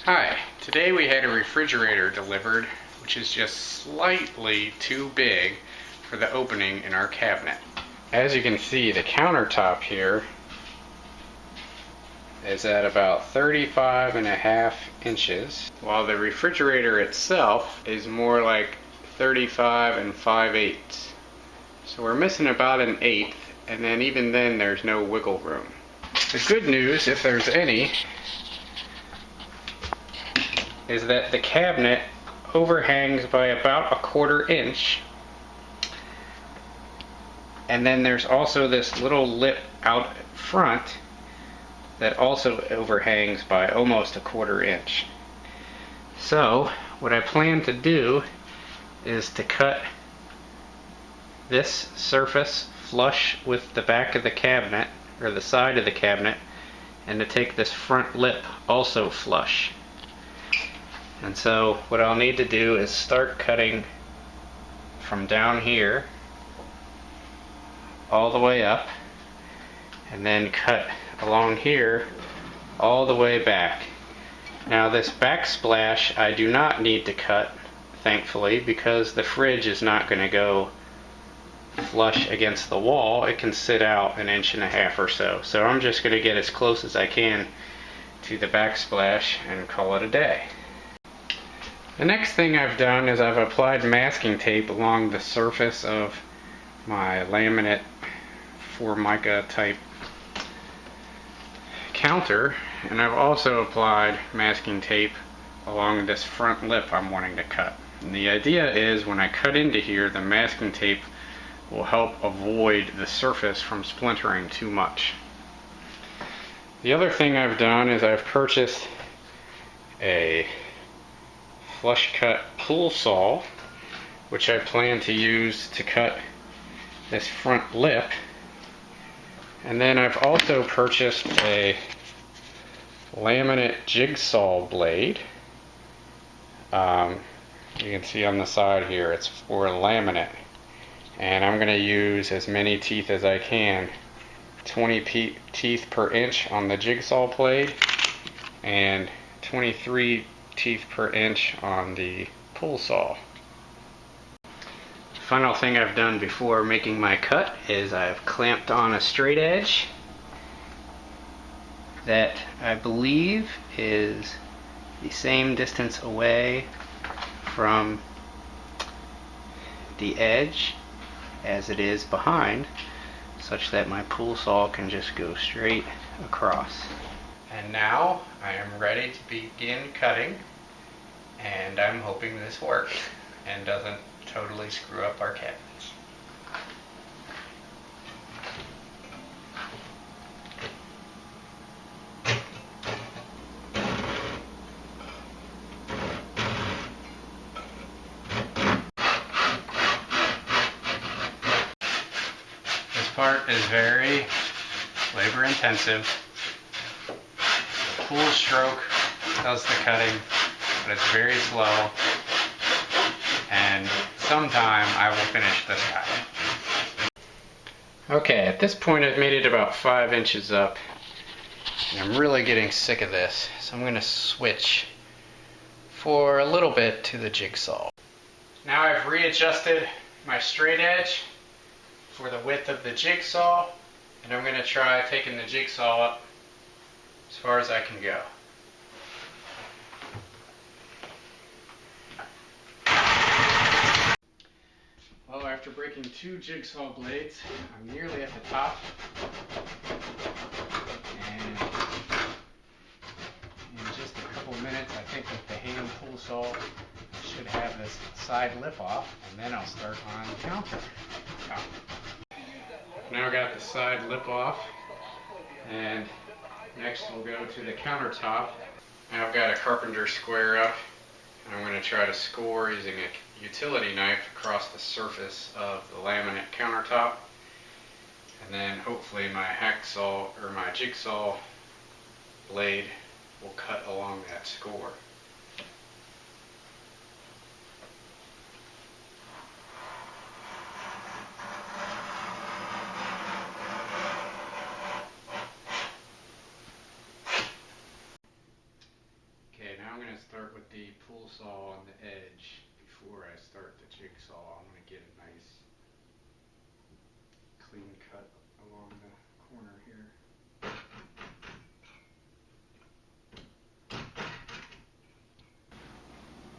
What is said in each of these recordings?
Hi, today we had a refrigerator delivered, which is just slightly too big for the opening in our cabinet. As you can see, the countertop here is at about 35.5 inches, while the refrigerator itself is more like 35 5/8. So we're missing about an eighth, and then even then there's no wiggle room. The good news, if there's any, is that the cabinet overhangs by about 1/4 inch, and then there's also this little lip out front that also overhangs by almost 1/4 inch. So what I plan to do is to cut this surface flush with the back of the cabinet, or the side of the cabinet, and to take this front lip also flush. And so what I'll need to do is start cutting from down here all the way up, and then cut along here all the way back. Now this backsplash I do not need to cut, thankfully, because the fridge is not going to go flush against the wall. It can sit out 1.5 inches or so. So I'm just going to get as close as I can to the backsplash and call it a day. The next thing I've done is I've applied masking tape along the surface of my laminate Formica type counter, and I've also applied masking tape along this front lip I'm wanting to cut. And the idea is when I cut into here, the masking tape will help avoid the surface from splintering too much. The other thing I've done is I've purchased a flush cut pool saw, which I plan to use to cut this front lip. And then I've also purchased a laminate jigsaw blade. You can see on the side here it's for laminate, and I'm going to use as many teeth as I can, 20 teeth per inch on the jigsaw blade and 23 teeth per inch on the pull saw. The final thing I've done before making my cut is I've clamped on a straight edge that I believe is the same distance away from the edge as it is behind, such that my pull saw can just go straight across. And now I am ready to begin cutting, and I'm hoping this works and doesn't totally screw up our cabinets. This part is very labor intensive. Pull stroke does the cutting, but it's very slow, and sometime I will finish this guy. Okay, at this point I've made it about 5 inches up, and I'm really getting sick of this, so I'm going to switch for a little bit to the jigsaw. Now I've readjusted my straight edge for the width of the jigsaw, and I'm going to try taking the jigsaw up as far as I can go. Well, after breaking 2 jigsaw blades, I'm nearly at the top, and in just a couple minutes, I think with the hand pull saw, I should have this side lip off, and then I'll start on the counter. Now I got the side lip off, and next we'll go to the countertop. Now I've got a carpenter square up, and I'm going to try to score using a utility knife across the surface of the laminate countertop, and then hopefully my hacksaw or my jigsaw blade will cut along that score. going to start with the pull saw on the edge before I start the jigsaw. I'm going to get a nice clean cut along the corner here.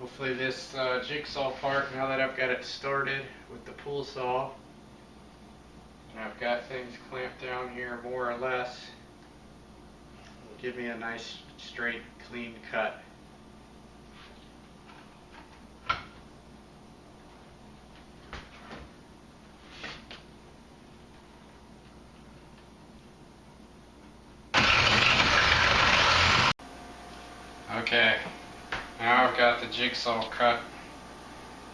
Hopefully this jigsaw part, now that I've got it started with the pull saw, and I've got things clamped down here more or less, will give me a nice straight clean cut. Okay, now I've got the jigsaw cut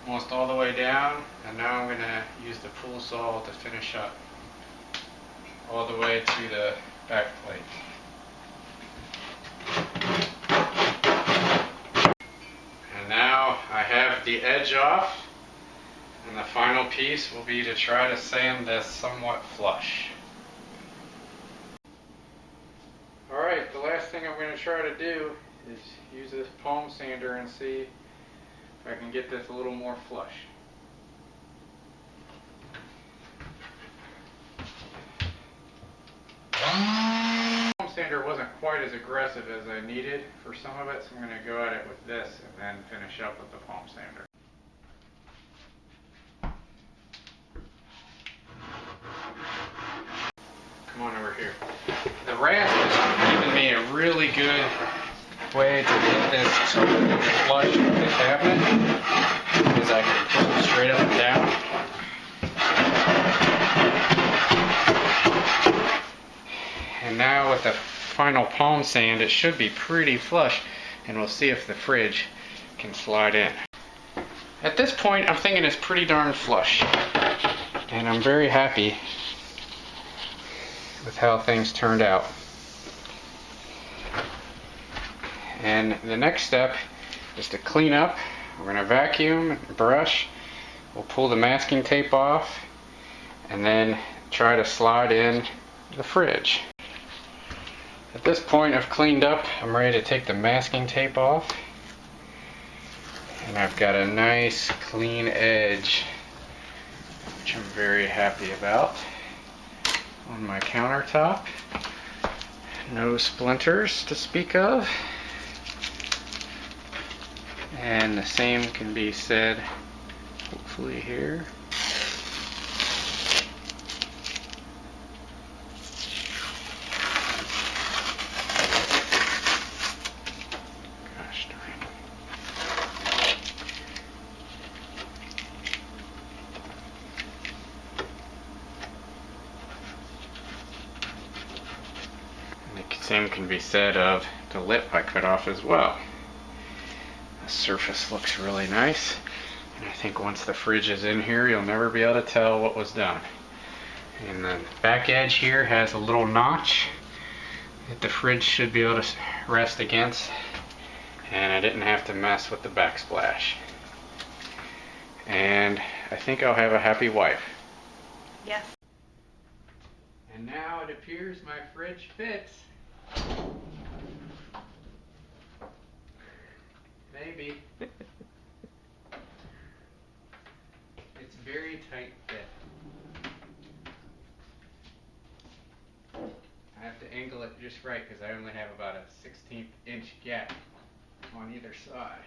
almost all the way down, and now I'm going to use the pull saw to finish up all the way to the back plate. And now I have the edge off, and the final piece will be to try to sand this somewhat flush. Alright, the last thing I'm going to try to do is use this palm sander and see if I can get this a little more flush. The palm sander wasn't quite as aggressive as I needed for some of it, so I'm going to go at it with this and then finish up with the palm sander. Come on over here. The rasp is giving me a really good way to get this totally flush with the cabinet, because I can pull it straight up and down. And now with the final palm sand, it should be pretty flush, and we'll see if the fridge can slide in. At this point, I'm thinking it's pretty darn flush, and I'm very happy with how things turned out. And the next step is to clean up. We're going to vacuum and brush. We'll pull the masking tape off and then try to slide in the fridge. At this point I've cleaned up. I'm ready to take the masking tape off. And I've got a nice clean edge, which I'm very happy about, on my countertop. No splinters to speak of. And the same can be said, hopefully, here. Gosh darn. And the same can be said of the lip I cut off as well. Surface looks really nice, and I think once the fridge is in here, you'll never be able to tell what was done. And the back edge here has a little notch that the fridge should be able to rest against, and I didn't have to mess with the backsplash. And I think I'll have a happy wife. Yes. And now it appears my fridge fits. Maybe. It's very tight fit. I have to angle it just right because I only have about a 1/16 inch gap on either side.